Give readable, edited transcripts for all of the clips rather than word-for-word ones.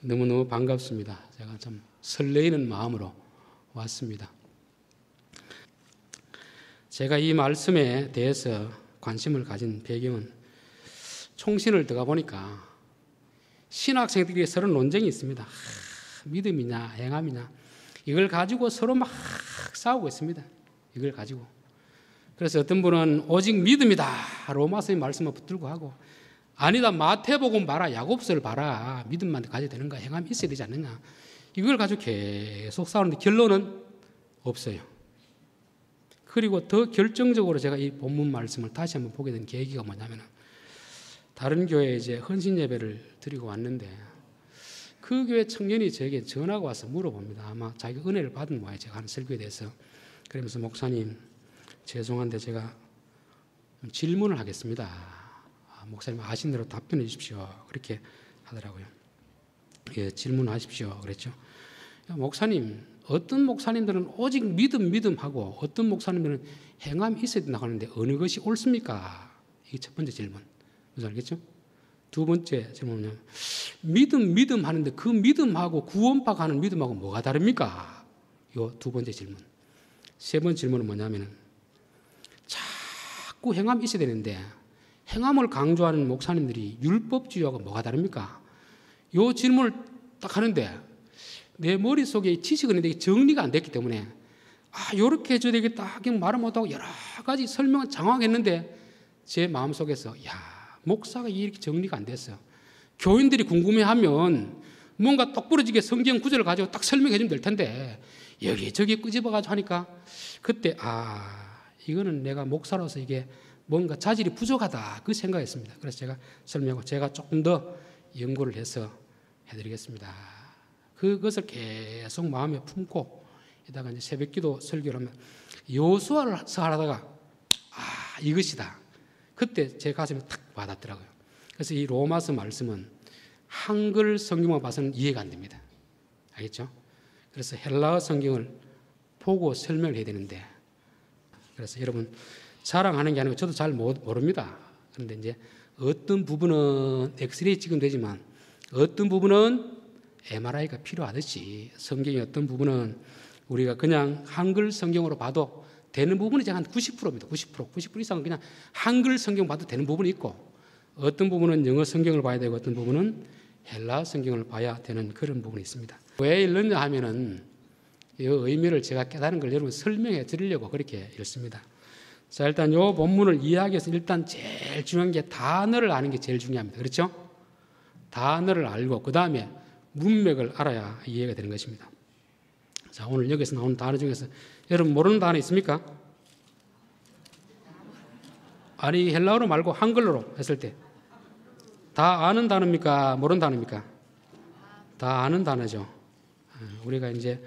너무너무 반갑습니다. 제가 좀 설레이는 마음으로 왔습니다. 제가 이 말씀에 대해서 관심을 가진 배경은 총신을 들어가 보니까 신학생들끼리 서로 논쟁이 있습니다. 믿음이냐 행함이냐 이걸 가지고 서로 막 싸우고 있습니다. 이걸 가지고. 그래서 어떤 분은 오직 믿음이다 로마서의 말씀을 붙들고 하고, 아니다 마태복음 봐라 야고보서를 봐라 믿음만 가져야 되는가 행함이 있어야 되지 않느냐, 이걸 가지고 계속 싸우는데 결론은 없어요. 그리고 더 결정적으로 제가 이 본문 말씀을 다시 한번 보게 된 계기가 뭐냐면, 다른 교회에 이제 헌신 예배를 드리고 왔는데 그 교회 청년이 저에게 전화가 와서 물어봅니다. 아마 자기가 은혜를 받은 모양이에요. 제가 하는 설교에 대해서. 그러면서 목사님 죄송한데 제가 질문을 하겠습니다. 목사님 아신 대로 답변해 주십시오. 그렇게 하더라고요. 예, 질문하십시오. 그랬죠. 목사님, 어떤 목사님들은 오직 믿음 하고 어떤 목사님들은 행함이 있어야 된다고 하는데 어느 것이 옳습니까? 이게 첫 번째 질문. 무슨 알겠죠? 두 번째 질문은 믿음 하는데 그 믿음하고 구원받고 하는 믿음하고 뭐가 다릅니까? 이 두 번째 질문. 세 번째 질문은 뭐냐면은 자꾸 행함이 있어야 되는데 행함을 강조하는 목사님들이 율법주의하고 뭐가 다릅니까? 이 질문을 딱 하는데 내 머릿속에 지식은 있는데 정리가 안 됐기 때문에 요렇게 해줘야 되겠다 그냥 말을 못하고 여러 가지 설명은 장황했는데 제 마음속에서 목사가 이렇게 정리가 안 됐어요. 교인들이 궁금해하면 뭔가 똑부러지게 성경 구절을 가지고 딱 설명해 주면 될 텐데 여기저기 끄집어가지고 하니까 그때 이거는 내가 목사로서 이게 뭔가 자질이 부족하다 그 생각했습니다. 그래서 제가 설명하고 제가 조금 더 연구를 해서 해드리겠습니다. 그것을 계속 마음에 품고 이따가 이제 새벽기도 설교를 하면 요수아를 하다가 이것이다. 그때 제 가슴에 탁 와닿더라고요. 그래서 이 로마서 말씀은 한글 성경만 봐서는 이해가 안 됩니다. 알겠죠? 그래서 헬라어 성경을 보고 설명을 해야 되는데, 그래서 여러분 자랑하는 게 아니고 저도 잘 모릅니다. 그런데 이제 어떤 부분은 엑스레이 찍으면 되지만 어떤 부분은 MRI가 필요하듯이 성경의 어떤 부분은 우리가 그냥 한글 성경으로 봐도 되는 부분이 한 90%입니다. 90% 이상은 그냥 한글 성경 봐도 되는 부분이 있고, 어떤 부분은 영어 성경을 봐야 되고 어떤 부분은 헬라 성경을 봐야 되는 그런 부분이 있습니다. 왜 이러냐 하면은 이 의미를 제가 깨달은 걸 여러분 설명해 드리려고 그렇게 읽습니다. 자, 일단 이 본문을 이해하기 위해서 일단 제일 중요한 게 단어를 아는 게 제일 중요합니다. 그렇죠? 단어를 알고 그 다음에 문맥을 알아야 이해가 되는 것입니다. 자, 오늘 여기서 나오는 단어 중에서 여러분 모르는 단어 있습니까? 아니 헬라어로 말고 한글로 했을 때 다 아는 단어입니까? 모르는 단어입니까? 다 아는 단어죠. 우리가 이제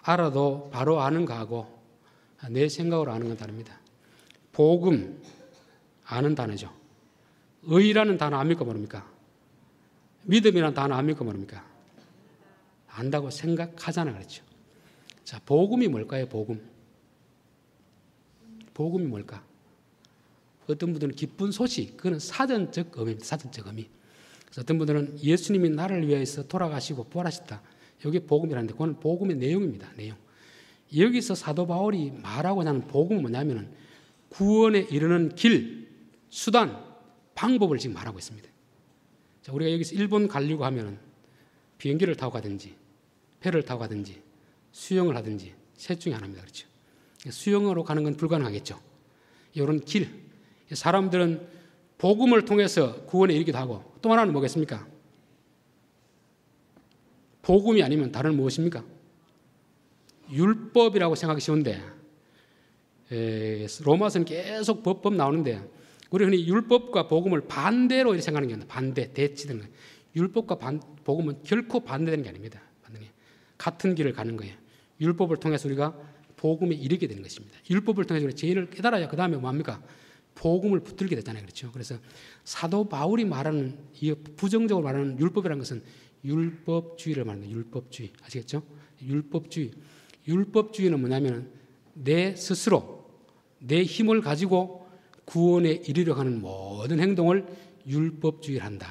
알아도 바로 아는 거하고 내 생각으로 아는 건 다릅니다. 복음 아는 단어죠. 의라는 단어 압니까 모릅니까? 믿음이라는 단어 압니까 모릅니까? 안다고 생각하잖아 그렇죠. 자, 복음이 뭘까요? 복음이 뭘까? 어떤 분들은 기쁜 소식, 그거는 사전적 의미입니다. 사전적 의미. 그래서 어떤 분들은 예수님이 나를 위해서 돌아가시고 부활하셨다. 여기 복음이라는데 그건 복음의 내용입니다. 내용. 여기서 사도 바울이 말하고자 하는 복음은 뭐냐면은 구원에 이르는 길, 수단, 방법을 지금 말하고 있습니다. 자, 우리가 여기서 일본 가려고 하면은 비행기를 타고 가든지 배를 타고 가든지 수영을 하든지 셋 중에 하나입니다. 그렇죠? 수영으로 가는 건 불가능하겠죠. 이런 길, 사람들은 복음을 통해서 구원에 이르기도 하고 또 하나는 뭐겠습니까? 복음이 아니면 다른 무엇입니까? 율법이라고 생각하기 쉬운데 로마서는 계속 법 나오는데 우리 흔히 율법과 복음을 반대로 이렇게 생각하는 게 아니라 반대, 대치되는 거예요. 율법과 복음은 결코 반대되는 게 아닙니다. 같은 길을 가는 거예요. 율법을 통해서 우리가 복음에 이르게 되는 것입니다. 율법을 통해서 우리가 죄인을 깨달아야 그 다음에 뭐합니까? 복음을 붙들게 되잖아요. 그렇죠? 그래서 사도 바울이 말하는 이 부정적으로 말하는 율법이라는 것은 율법주의를 말하는 거예요. 율법주의. 아시겠죠? 율법주의는 뭐냐면 내 스스로 내 힘을 가지고 구원에 이르려 하는 모든 행동을 율법주의를 한다.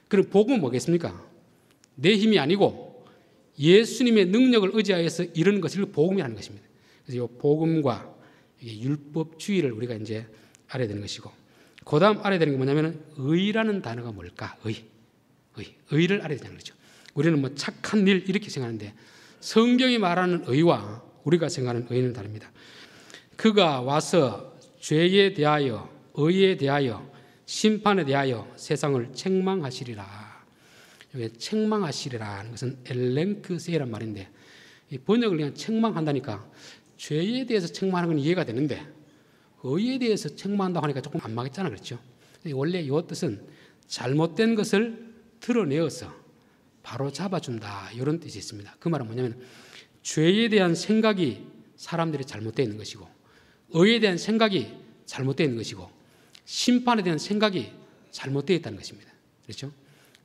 그럼 복음은 뭐겠습니까? 내 힘이 아니고 예수님의 능력을 의지하여서 이루는 것을 복음이라는 것입니다. 그래서 이 복음과 율법주의를 우리가 이제 알아야 되는 것이고, 그 다음 알아야 되는 게 뭐냐면 의라는 단어가 뭘까? 의를 알아야 되는 거죠. 우리는 뭐 착한 일 이렇게 생각하는데 성경이 말하는 의와 우리가 생각하는 의는 다릅니다. 그가 와서 죄에 대하여, 의에 대하여, 심판에 대하여 세상을 책망하시리라. 여기 책망하시리라는 것은 엘랭크세라는 말인데, 이 번역을 그냥 책망한다니까 죄에 대해서 책망하는 건 이해가 되는데 의에 대해서 책망한다고 하니까 조금 안 맞겠잖아, 그렇죠? 원래 이 뜻은 잘못된 것을 드러내어서 바로 잡아준다, 이런 뜻이 있습니다. 그 말은 뭐냐면 죄에 대한 생각이 사람들이 잘못되어 있는 것이고, 의에 대한 생각이 잘못되어 있는 것이고, 심판에 대한 생각이 잘못되어 있다는 것입니다. 그렇죠?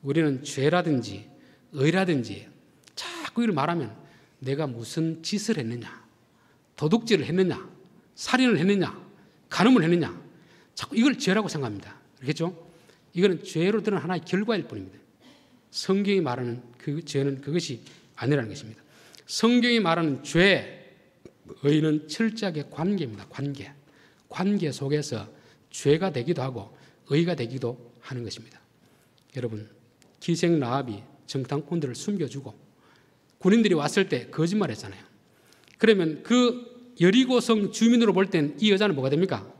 우리는 죄라든지 의라든지 자꾸 이를 말하면 내가 무슨 짓을 했느냐, 도둑질을 했느냐, 살인을 했느냐, 간음을 했느냐, 자꾸 이걸 죄라고 생각합니다. 그렇겠죠? 이거는 죄로 드러난 하나의 결과일 뿐입니다. 성경이 말하는 그 죄는 그것이 아니라는 것입니다. 성경이 말하는 죄, 의는 철저하게 관계입니다. 관계 속에서 죄가 되기도 하고 의가 되기도 하는 것입니다. 여러분, 기생 라합이 정탐꾼들을 숨겨주고 군인들이 왔을 때 거짓말했잖아요. 그러면 그 여리고성 주민으로 볼 땐 이 여자는 뭐가 됩니까?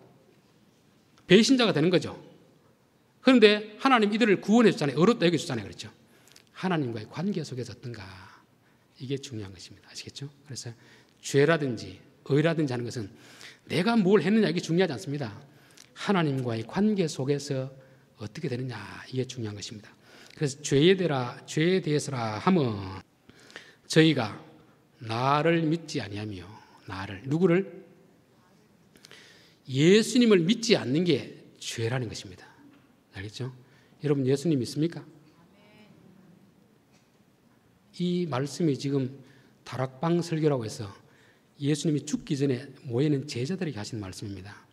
배신자가 되는 거죠. 그런데 하나님 이들을 구원해 줬잖아요. 의롭다 여겨줬잖아요. 그렇죠? 하나님과의 관계 속에서 어떤가, 이게 중요한 것입니다. 아시겠죠? 그래서 죄라든지 의라든지 하는 것은 내가 뭘 했느냐, 이게 중요하지 않습니다. 하나님과의 관계 속에서 어떻게 되느냐, 이게 중요한 것입니다. 그래서 죄에 대해서라 하면 저희가 나를 믿지 아니하며, 누구를? 예수님을 믿지 않는 게 죄라는 것입니다. 알겠죠? 여러분, 예수님 믿습니까? 이 말씀이 지금 다락방 설교라고 해서 예수님이 죽기 전에 모여있는 제자들에게 하신 말씀입니다.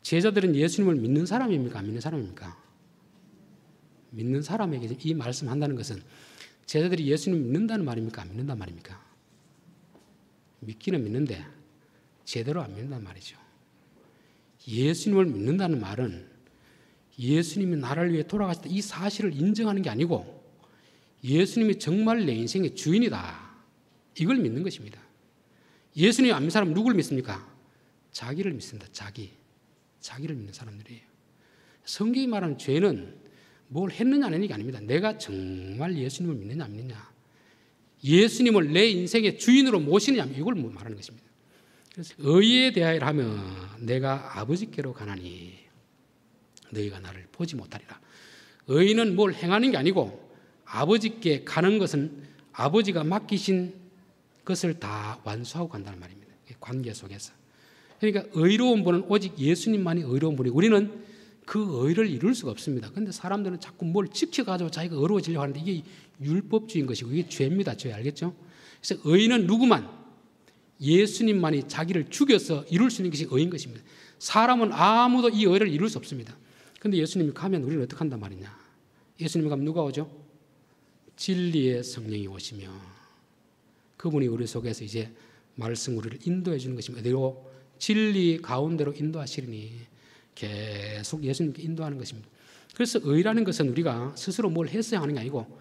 제자들은 예수님을 믿는 사람입니까? 안 믿는 사람입니까? 믿는 사람에게 이 말씀 한다는 것은 제자들이 예수님을 믿는다는 말입니까? 안 믿는다는 말입니까? 믿기는 믿는데 제대로 안 믿는다는 말이죠. 예수님을 믿는다는 말은 예수님이 나를 위해 돌아가셨다, 이 사실을 인정하는 게 아니고 예수님이 정말 내 인생의 주인이다, 이걸 믿는 것입니다. 예수님 안 믿는 사람은 누구를 믿습니까? 자기를 믿습니다. 자기를 믿는 사람들이에요. 성경이 말하는 죄는 뭘 했느냐 안 했느냐가 아닙니다. 내가 정말 예수님을 믿느냐 안 믿느냐, 예수님을 내 인생의 주인으로 모시느냐, 이걸 말하는 것입니다. 그래서 의에 대하여 하면 내가 아버지께로 가나니 너희가 나를 보지 못하리라. 의는 뭘 행하는 게 아니고 아버지께 가는 것은 아버지가 맡기신 것을 다 완수하고 간다는 말입니다. 관계 속에서. 그러니까 의로운 분은 오직 예수님만이 의로운 분이고 우리는 그 의를 이룰 수가 없습니다. 그런데 사람들은 자꾸 뭘 지켜가지고 자기가 의로워지려고 하는데 이게 율법주의인 것이고 이게 죄입니다. 죄, 알겠죠? 그래서 의는 누구만? 예수님만이 자기를 죽여서 이룰 수 있는 것이 의인 것입니다. 사람은 아무도 이 의를 이룰 수 없습니다. 그런데 예수님이 가면 우리는 어떻게 한단 말이냐? 예수님이 가면 누가 오죠? 진리의 성령이 오시며 그분이 우리 속에서 이제 말씀 우리를 인도해 주는 것입니다. 어디로? 진리 가운데로 인도하시리니 계속 예수님께 인도하는 것입니다. 그래서 의라는 것은 우리가 스스로 뭘 했어야 하는 게 아니고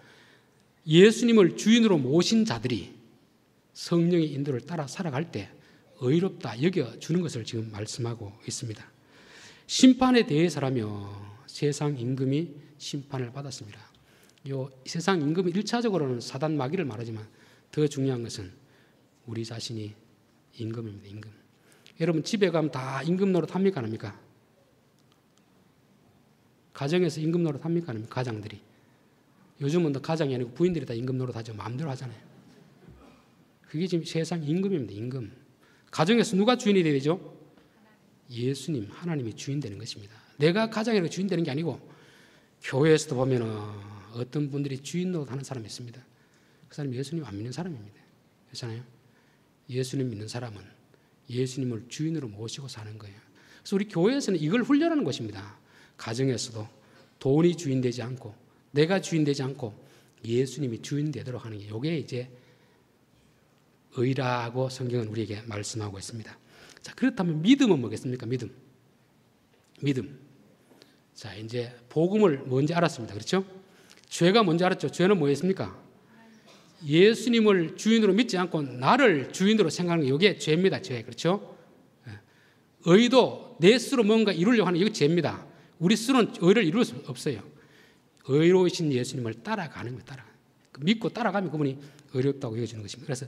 예수님을 주인으로 모신 자들이 성령의 인도를 따라 살아갈 때 의롭다 여겨주는 것을 지금 말씀하고 있습니다. 심판에 대해서라며 세상 임금이 심판을 받았습니다. 이 세상 임금이 1차적으로는 사단 마귀를 말하지만 더 중요한 것은 우리 자신이 임금입니다. 임금. 여러분 집에 가면 다 임금 노릇 합니까 안 합니까? 가정에서 임금 노릇 합니까 안 합니까? 가장들이. 요즘은 더 가장이 아니고 부인들이 다 임금 노릇 하죠. 마음대로 하잖아요. 그게 지금 세상 임금입니다. 임금. 가정에서 누가 주인이 되죠? 예수님, 하나님이 주인 되는 것입니다. 내가 가장이라고 주인 되는 게 아니고 교회에서도 보면 어떤 분들이 주인 노릇 하는 사람이 있습니다. 그 사람이 예수님 안 믿는 사람입니다. 그렇잖아요. 예수님 믿는 사람은 예수님을 주인으로 모시고 사는 거예요. 그래서 우리 교회에서는 이걸 훈련하는 것입니다. 가정에서도 돈이 주인 되지 않고 내가 주인 되지 않고 예수님이 주인 되도록 하는 게 이게 이제 의라고 성경은 우리에게 말씀하고 있습니다. 자, 그렇다면 믿음은 뭐겠습니까? 믿음. 자, 이제 복음을 뭔지 알았습니다. 그렇죠? 죄가 뭔지 알았죠? 죄는 뭐였습니까? 예수님을 주인으로 믿지 않고 나를 주인으로 생각하는 게 이게 죄입니다. 죄. 그렇죠? 의도 내 스스로 뭔가 이루려고 하는 이게 죄입니다. 우리 스스로는 의를 이룰 수 없어요. 의로우신 예수님을 따라가는 거예요. 믿고 따라가면 그분이 의롭다고 여겨지는 것입니다. 그래서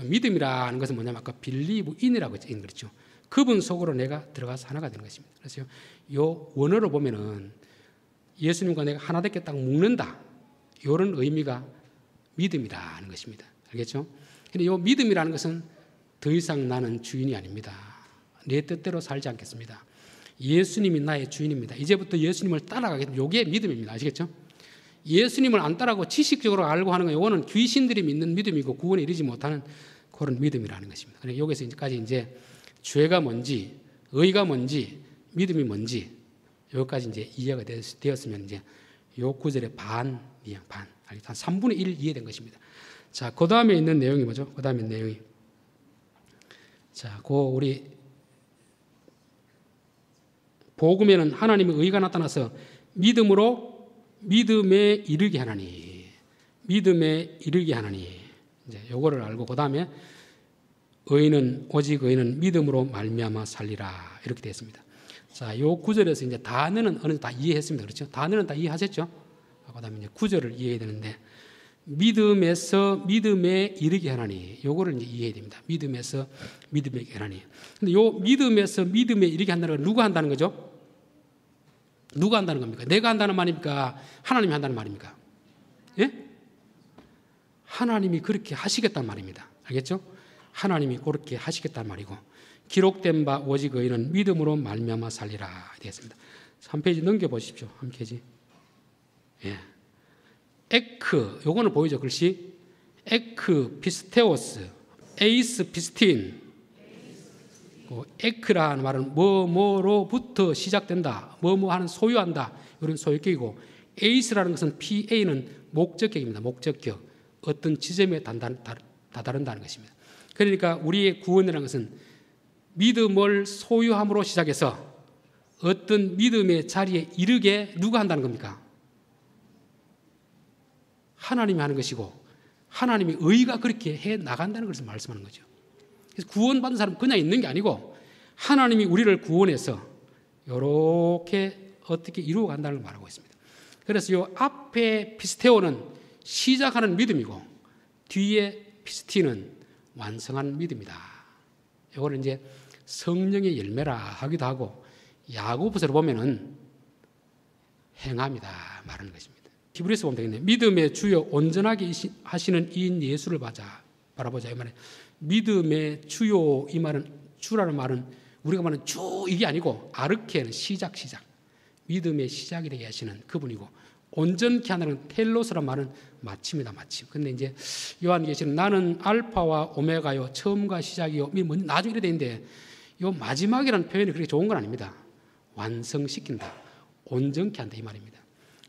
믿음이라는 것은 뭐냐면 아까 believe in이라고 했죠. 그렇죠? 그분 속으로 내가 들어가서 하나가 되는 것입니다. 그래서 이 원어로 보면은 예수님과 내가 하나 되게 딱 묶는다. 이런 의미가 믿음이라는 것입니다. 알겠죠? 근데 이 믿음이라는 것은 더 이상 나는 주인이 아닙니다. 내 뜻대로 살지 않겠습니다. 예수님이 나의 주인입니다. 이제부터 예수님을 따라가겠습니다. 이게 믿음입니다. 아시겠죠? 예수님을 안 따라가고 지식적으로 알고 하는 건 이거는 귀신들이 믿는 믿음이고 구원에 이르지 못하는 그런 믿음이라는 것입니다. 그래서 여기서까지 이제 죄가 뭔지, 의가 뭔지, 믿음이 뭔지 여기까지 이제 이해가 되었으면 이제 요 구절의 반, 한 3분의 1 이해된 것입니다. 자, 그 다음에 있는 내용이 뭐죠? 그 다음에 내용이 자, 우리 복음에는 하나님의 의가 나타나서 믿음에 이르게 하나니, 믿음에 이르게 하나니. 이제 요거를 알고 그 다음에 오직 의인은 믿음으로 말미암아 살리라 이렇게 되어 있습니다. 자, 요 구절에서 이제 단어는 어느 정도 다 이해했습니다. 그렇죠? 단어는 다 이해하셨죠? 그 다음에 이제 구절을 이해해야 되는데 믿음에서 믿음에 이르게 하나니 요거를 이제 이해해야 됩니다. 믿음에서 믿음에 이르게 하나니. 근데 요 믿음에서 믿음에 이르게 한다는 건 누가 한다는 거죠? 누가 한다는 겁니까? 내가 한다는 말입니까? 하나님이 한다는 말입니까? 예? 하나님이 그렇게 하시겠다는 말입니다. 알겠죠? 하나님이 그렇게 하시겠다는 말이고 기록된 바 오직 의인은 믿음으로 말미암아 살리라 되겠습니다. 3페이지 넘겨보십시오. 한 페이지. 예. 에크, 요거는 보이죠? 글씨. 에크, 피스테오스, 에이스, 피스틴. 에크라는 말은 뭐로부터 시작된다. 뭐뭐 하는 소유한다. 이런 소유격이고 에이스라는 것은 PA는 목적격입니다. 목적격. 어떤 지점에 다다른다는 것입니다. 그러니까 우리의 구원이라는 것은 믿음을 소유함으로 시작해서 어떤 믿음의 자리에 이르게 누가 한다는 겁니까? 하나님이 하는 것이고 하나님이 의가 그렇게 해 나간다는 것을 말씀하는 거죠. 그래서 구원받은 사람은 그냥 있는 게 아니고 하나님이 우리를 구원해서 이렇게 어떻게 이루어 간다는 걸 말하고 있습니다. 그래서 이 앞에 피스테오는 시작하는 믿음이고 뒤에 피스티는 완성하는 믿음이다. 이거를 이제 성령의 열매라 하기도 하고 야고보서를 보면은 행함이다 말하는 것입니다. 히브리서 보면 되겠네요. 믿음의 주요 온전하게 하시는 이인 예수를 바라보자 이 말에 믿음의 주요 이 말은 주라는 말은 우리가 말하는 주 이게 아니고 아르케는 시작 믿음의 시작이 되게 하시는 그분이고 온전케 하는 텔로스란 말은 마침이다 마침. 근데 이제 요한계시는 나는 알파와 오메가요 처음과 시작이요 나중에 이래 되는데 요 마지막이라는 표현이 그렇게 좋은 건 아닙니다. 완성시킨다, 온전케 한다 이 말입니다.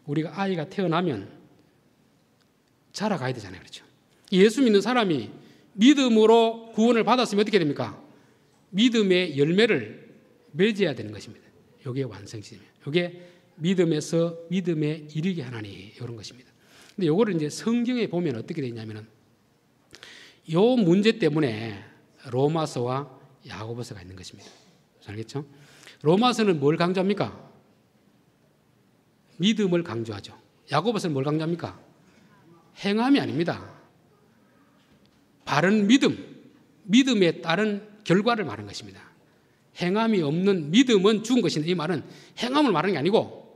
우리가 아이가 태어나면 자라가야 되잖아요, 그렇죠? 예수 믿는 사람이 믿음으로 구원을 받았으면 어떻게 됩니까? 믿음의 열매를 맺어야 되는 것입니다. 이게 완성시점이에요. 이게 믿음에서 믿음에 이르게 하나니 이런 것입니다. 근데 이거를 이제 성경에 보면 어떻게 되냐면은 이 문제 때문에 로마서와 야고보서가 있는 것입니다. 알겠죠? 로마서는 뭘 강조합니까? 믿음을 강조하죠. 야고보서는 뭘 강조합니까? 행함이 아닙니다. 바른 믿음에 따른 결과를 말하는 것입니다. 행함이 없는 믿음은 죽은 것인데 이 말은 행함을 말하는 게 아니고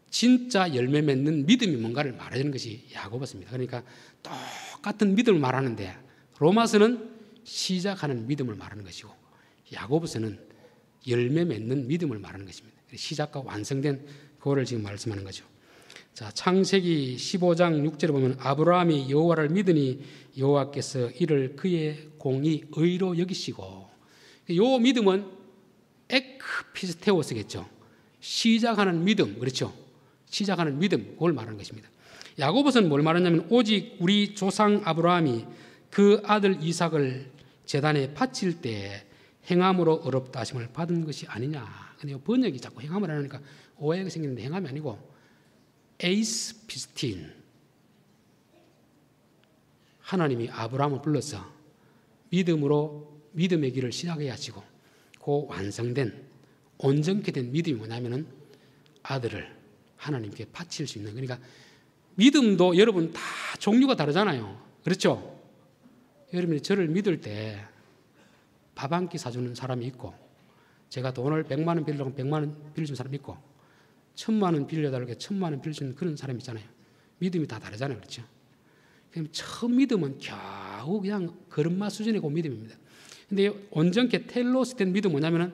진짜 열매 맺는 믿음이 뭔가를 말하는 것이 야고보서입니다. 그러니까 똑같은 믿음을 말하는데 로마서는 시작하는 믿음을 말하는 것이고 야고보서는 열매 맺는 믿음을 말하는 것입니다. 시작과 완성된 그거를 지금 말씀하는 거죠. 자, 창세기 15장 6절에 보면 아브라함이 여호와를 믿으니 여호와께서 이를 그의 공의 의로 여기시고 요 믿음은 에크피스테오스겠죠. 시작하는 믿음, 그렇죠? 시작하는 믿음, 그걸 말하는 것입니다. 야고보서는 뭘 말하냐면 오직 우리 조상 아브라함이 그 아들 이삭을 제단에 바칠 때 행함으로 어렵다 하심을 받은 것이 아니냐. 근데 번역이 자꾸 행함을 하니까 오해가 생기는데 행함이 아니고 에이스 피스틴, 하나님이 아브라함을 불러서 믿음으로 믿음의 길을 시작해 하시고 그 완성된 온전케 된 믿음이 뭐냐면은 아들을 하나님께 바칠 수 있는, 그러니까 믿음도 여러분 다 종류가 다르잖아요. 그렇죠? 여러분이 저를 믿을 때 밥 한 끼 사주는 사람이 있고, 제가 돈을 100만 원 빌려고 100만 원 빌려준 사람이 있고, 1000만 원 빌려달라고 1000만 원 빌려주는 그런 사람이 있잖아요. 믿음이 다 다르잖아요. 그렇죠? 그럼 처음 믿음은 겨우 그냥 걸음마 수준의 그 믿음입니다. 근데 온전케 텔로스 된 믿음은 뭐냐면은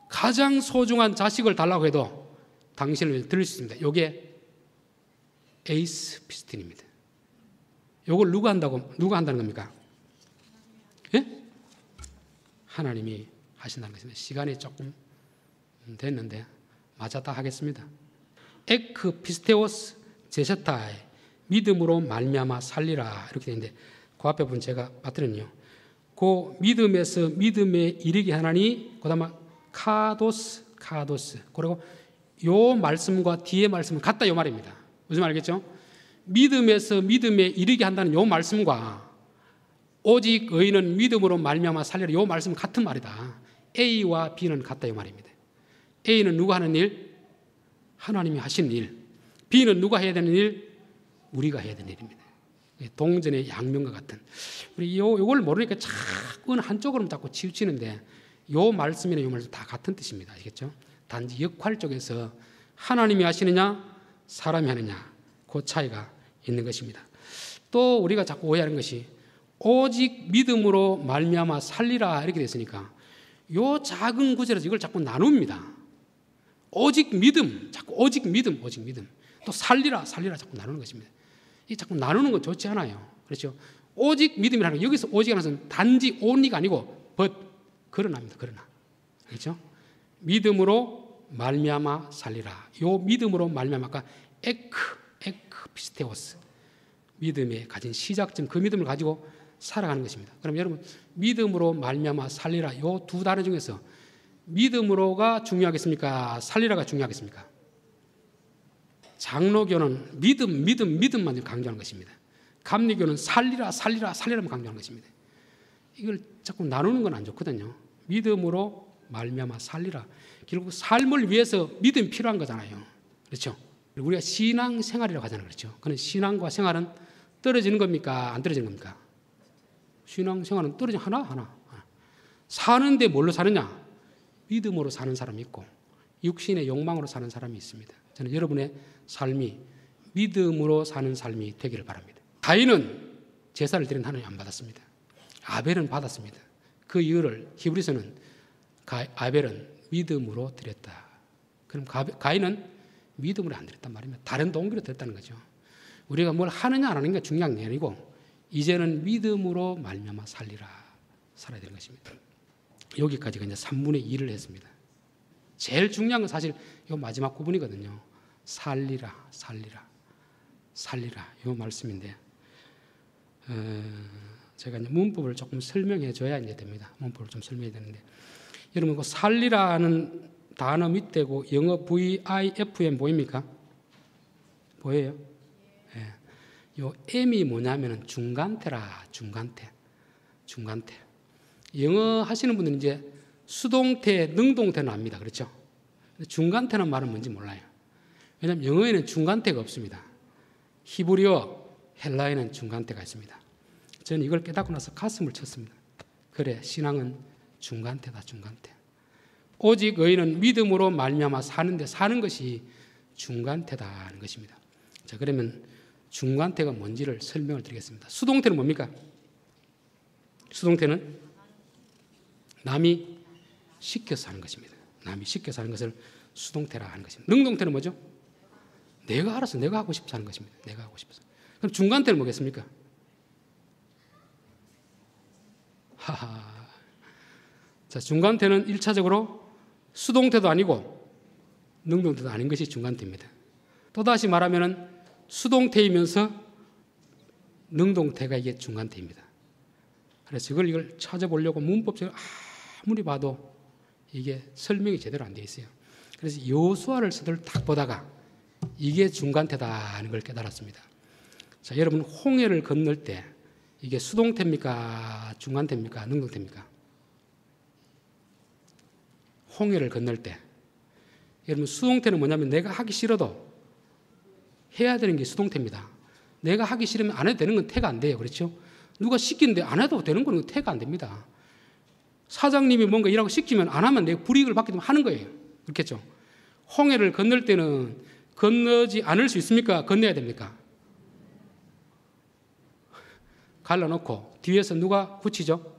가장 소중한 자식을 달라고 해도 당신을 들을 수 있습니다. 이게 에이스 피스틴입니다. 이걸 누가 한다는 겁니까? 예? 하나님이 하신다는 것입니다. 시간이 조금 됐는데 맞았다 하겠습니다. 에크 피스테오스 제셔타에 믿음으로 말미암아 살리라 이렇게 되는데 그 앞에 분 제가 봤더니요. 그 믿음에서 믿음에 이르게 하나니 그다음에 카도스 그리고 요 말씀과 뒤에 말씀은 같다 요 말입니다. 무슨 말이겠죠? 믿음에서 믿음에 이르게 한다는 요 말씀과 오직 의인은 믿음으로 말미암아 살리라 요 말씀은 같은 말이다. A와 B는 같다 요 말입니다. A는 누가 하는 일? 하나님이 하시는 일. B는 누가 해야 되는 일? 우리가 해야 되는 일입니다. 동전의 양면과 같은. 우리 요걸 모르니까 자꾸 한쪽으로 자꾸 치우치는데 요 말씀이나 요 말씀 다 같은 뜻입니다. 아시겠죠? 단지 역할 쪽에서 하나님이 하시느냐 사람이 하느냐 그 차이가 있는 것입니다. 또 우리가 자꾸 오해하는 것이 오직 믿음으로 말미암아 살리라 이렇게 됐으니까 요 작은 구절에서 이걸 자꾸 나눕니다. 오직 믿음, 자꾸 오직 믿음. 또 살리라 자꾸 나누는 것입니다. 이 자꾸 나누는 건 좋지 않아요. 그렇죠? 오직 믿음이라는 거, 여기서 오직이라는 것은 단지 only가 아니고 but 그러나입니다. 그러나. 그렇죠? 믿음으로 말미암아 살리라. 요 믿음으로 말미암아가 에크 피스테오스. 믿음에 가진 시작점, 그 믿음을 가지고 살아가는 것입니다. 그럼 여러분 믿음으로 말미암아 살리라 요 두 단어 중에서 믿음으로가 중요하겠습니까? 살리라가 중요하겠습니까? 장로교는 믿음만 강조하는 것입니다. 감리교는 살리라만 강조하는 것입니다. 이걸 자꾸 나누는 건 안 좋거든요. 믿음으로 말미암아 살리라. 결국 삶을 위해서 믿음이 필요한 거잖아요. 그렇죠? 우리가 신앙 생활이라고 하잖아요. 그렇죠? 그런 신앙과 생활은 떨어지는 겁니까? 안 떨어지는 겁니까? 신앙 생활은 떨어지는 하나. 사는데 뭘로 사느냐? 믿음으로 사는 사람이 있고 육신의 욕망으로 사는 사람이 있습니다. 저는 여러분의 삶이 믿음으로 사는 삶이 되기를 바랍니다. 가인은 제사를 드린 하나님 안 받았습니다. 아벨은 받았습니다. 그 이유를 히브리서는 아벨은 믿음으로 드렸다. 그럼 가인은 믿음으로 안 드렸단 말입니다. 다른 동기로 드렸다는 거죠. 우리가 뭘 하느냐 안 하는 게 중요한 게 아니고 이제는 믿음으로 말미암아 살아야 되는 것입니다. 여기까지가 이제 3분의 2를 했습니다. 제일 중요한 건 사실 이 마지막 구분이거든요. 살리라 이 말씀인데 제가 이제 문법을 조금 설명해 줘야 이제 됩니다. 문법을 좀 설명해야 되는데 여러분 그 살리라는 단어 밑에고 영어 VIFM 보입니까? 보여요? 예. 요 M이 뭐냐면은 중간태라. 영어 하시는 분들은 이제 수동태, 능동태는 압니다. 그렇죠? 중간태는 말은 뭔지 몰라요. 왜냐하면 영어에는 중간태가 없습니다. 히브리어, 헬라어에는 중간태가 있습니다. 저는 이걸 깨닫고 나서 가슴을 쳤습니다. 그래, 신앙은 중간태다. 오직 의인은 믿음으로 말미암아 사는 것이 중간태다는 것입니다. 자, 그러면 중간태가 뭔지를 설명을 드리겠습니다. 수동태는 뭡니까? 수동태는 남이 시켜서 하는 것입니다. 남이 시켜서 하는 것을 수동태라 하는 것입니다. 능동태는 뭐죠? 내가 알아서 내가 하고 싶어서 하는 것입니다. 내가 하고 싶어서. 그럼 중간태는 뭐겠습니까? 자, 중간태는 1차적으로 수동태도 아니고 능동태도 아닌 것이 중간태입니다. 또다시 말하면 수동태이면서 능동태가 이게 중간태입니다. 그래서 이걸 찾아보려고 문법적으로 아무리 봐도 이게 설명이 제대로 안 되어 있어요. 그래서 여호수아를 서두를 딱 보다가 이게 중간태다는 걸 깨달았습니다. 자, 여러분 홍해를 건널 때 이게 수동태입니까? 중간태입니까? 능동태입니까? 홍해를 건널 때 여러분 수동태는 뭐냐면 내가 하기 싫어도 해야 되는 게 수동태입니다. 내가 하기 싫으면 안 해도 되는 건 태가 안 돼요. 그렇죠? 누가 시키는데 안 해도 되는 건 태가 안 됩니다. 사장님이 뭔가 일하고 시키면 안 하면 내가 불이익을 받게 되면 하는 거예요. 그렇겠죠? 홍해를 건널 때는 건너지 않을 수 있습니까? 건너야 됩니까? 갈라놓고 뒤에서 누가 굳히죠?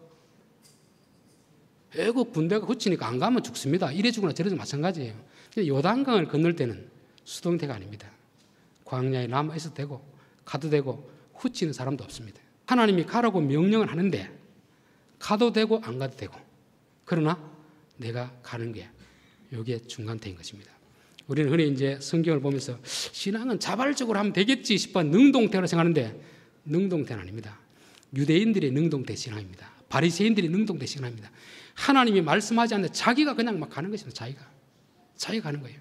애국 군대가 굳히니까 안 가면 죽습니다. 이래 주거나 저래 주거나 마찬가지예요. 요단강을 건널 때는 수동태가 아닙니다. 광야에 남아 있어도 되고 가도 되고 후치는 사람도 없습니다. 하나님이 가라고 명령을 하는데 가도 되고 안 가도 되고 그러나 내가 가는 게 이게 중간태인 것입니다. 우리는 흔히 이제 성경을 보면서 신앙은 자발적으로 하면 되겠지 싶어 능동태로 생각하는데 능동태는 아닙니다. 유대인들의 능동태 신앙입니다. 바리새인들의 능동태 신앙입니다. 하나님이 말씀하지 않는데 자기가 그냥 막 가는 것입니다. 자기가 가는 거예요.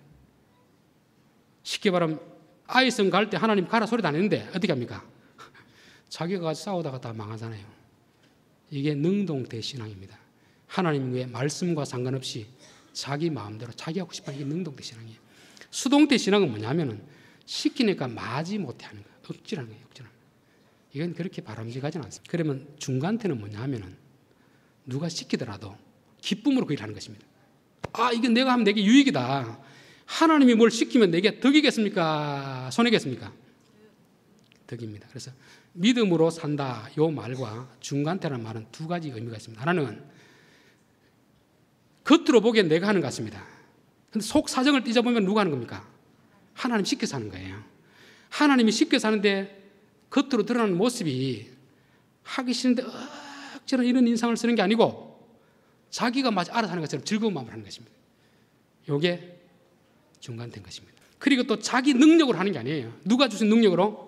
쉽게 말하면 아이성 갈 때 하나님 가라 소리도 안 했는데 어떻게 합니까? 자기가 가서 싸우다가 다 망하잖아요. 이게 능동태 신앙입니다. 하나님의 말씀과 상관없이 자기 마음대로 자기 하고 싶어 하는 게 능동태 신앙이에요. 수동태 신앙은 뭐냐면은 시키니까 마지 못해 하는 거예요. 억지로 하는 거예요. 억지로. 이건 그렇게 바람직하지는 않습니다. 그러면 중간태는 뭐냐면은 누가 시키더라도 기쁨으로 그 일을 하는 것입니다. 아, 이게 내가 하면 내게 유익이다. 하나님이 뭘 시키면 내게 덕이겠습니까? 손해겠습니까? 덕입니다. 그래서 믿음으로 산다 이 말과 중간태라는 말은 두 가지 의미가 있습니다. 하나는 겉으로 보기엔 내가 하는 것 같습니다. 근데 속 사정을 띄져보면 누가 하는 겁니까? 하나님 시켜서 하는 거예요. 하나님이 시켜서 하는데 겉으로 드러나는 모습이 하기 싫은데 억지로 이런 인상을 쓰는 게 아니고 자기가 마치 알아서 하는 것처럼 즐거운 마음으로 하는 것입니다. 이게 중간된 것입니다. 그리고 또 자기 능력으로 하는 게 아니에요. 누가 주신 능력으로?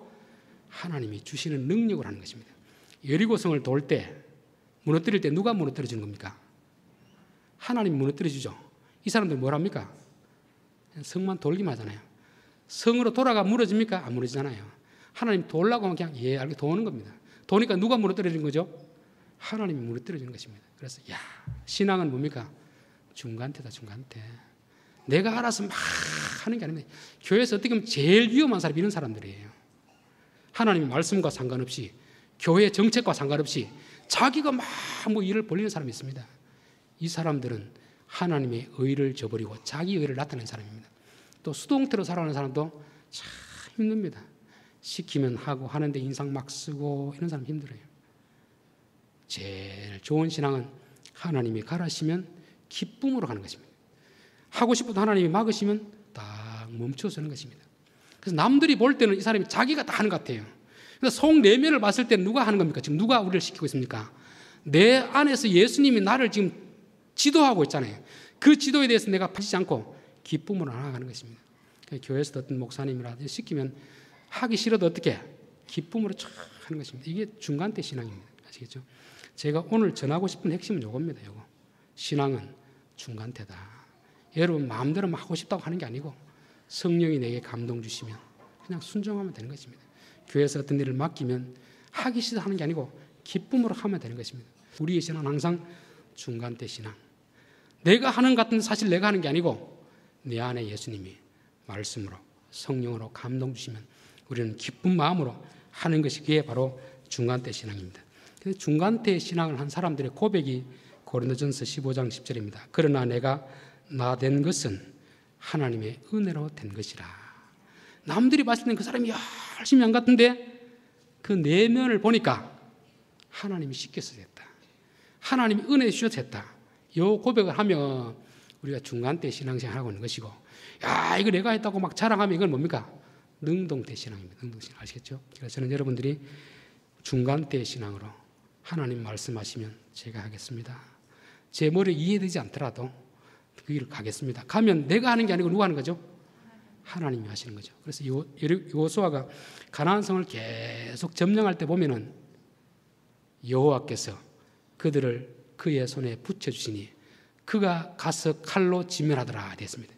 하나님이 주시는 능력으로 하는 것입니다. 여리고성을 돌 때 무너뜨릴 때 누가 무너뜨려 주는 겁니까? 하나님이 무너뜨려 주죠. 이 사람들 뭘 합니까? 성만 돌기만 하잖아요. 성으로 돌아가 무너집니까? 안 무너지잖아요. 하나님 돌라고 하면 그냥 알게 도는 겁니다. 도니까 누가 무너뜨려 주는 거죠? 하나님이 무너뜨려 주는 것입니다. 그래서 신앙은 뭡니까? 중간태다. 중간태. 내가 알아서 막 하는 게 아닙니다. 교회에서 어떻게 보면 제일 위험한 사람이 이런 사람들이에요. 하나님의 말씀과 상관없이 교회 정책과 상관없이 자기가 막 뭐 일을 벌리는 사람이 있습니다. 이 사람들은 하나님의 의를 저버리고 자기 의를 나타내는 사람입니다. 또 수동태로 살아가는 사람도 참 힘듭니다. 시키면 하고 하는데 인상 막 쓰고 이런 사람 힘들어요. 제일 좋은 신앙은 하나님이 가라시면 기쁨으로 가는 것입니다. 하고 싶어도 하나님이 막으시면 딱 멈춰서는 것입니다. 그래서 남들이 볼 때는 이 사람이 자기가 다 하는 것 같아요. 그래서 속 내면을 봤을 때는 누가 하는 겁니까? 지금 누가 우리를 시키고 있습니까? 내 안에서 예수님이 나를 지금 지도하고 있잖아요. 그 지도에 대해서 내가 빠지지 않고 기쁨으로 나아가는 것입니다. 교회에서 어떤 목사님이라도 시키면 하기 싫어도 어떻게? 기쁨으로 쫙 하는 것입니다. 이게 중간태 신앙입니다. 아시겠죠? 제가 오늘 전하고 싶은 핵심은 이겁니다. 이거. 신앙은 중간태다. 여러분 마음대로 막 하고 싶다고 하는 게 아니고 성령이 내게 감동 주시면 그냥 순종하면 되는 것입니다. 교회에서 어떤 일을 맡기면 하기 싫어 하는 게 아니고 기쁨으로 하면 되는 것입니다. 우리의 신앙은 항상 중간태 신앙. 내가 하는 것 같은 사실 내가 하는 게 아니고 내 안에 예수님이 말씀으로 성령으로 감동 주시면 우리는 기쁜 마음으로 하는 것이 그게 바로 중간태 신앙입니다. 중간태 신앙을 한 사람들의 고백이 고린도전서 15장 10절입니다. 그러나 내가 나 된 것은 하나님의 은혜로 된 것이라. 남들이 봤을 때는 그 사람이 열심히 한 것 같은데 그 내면을 보니까 하나님이 시켜서 됐다. 하나님이 은혜 주셔서 됐다. 이 고백을 하면 우리가 중간태 신앙생활 하고 있는 것이고 이거 내가 했다고 막 자랑하면 이건 뭡니까? 능동태 신앙입니다. 능동태 신앙 아시겠죠? 그래서 저는 여러분들이 중간태 신앙으로 하나님 말씀하시면 제가 하겠습니다. 제 머리에 이해되지 않더라도 그 길을 가겠습니다. 가면 내가 하는 게 아니고 누가 하는 거죠? 하나님이 하시는 거죠. 그래서 여호수아가 가나안 성을 계속 점령할 때 보면은 여호와께서 그들을 그의 손에 붙여주시니 그가 가서 칼로 진멸하더라 되었습니다.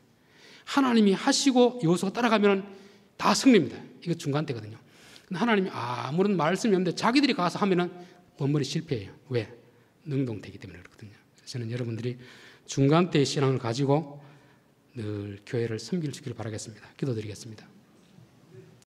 하나님이 하시고 여호수아가 따라가면 다 승리입니다. 이거 중간 때거든요. 근데 하나님이 아무런 말씀이 없는데 자기들이 가서 하면은 번번이 실패해요. 왜? 능동되기 때문에 그렇거든요. 그래서 저는 여러분들이 중간 때의 신앙을 가지고 늘 교회를 섬길 수 있기를 바라겠습니다. 기도드리겠습니다.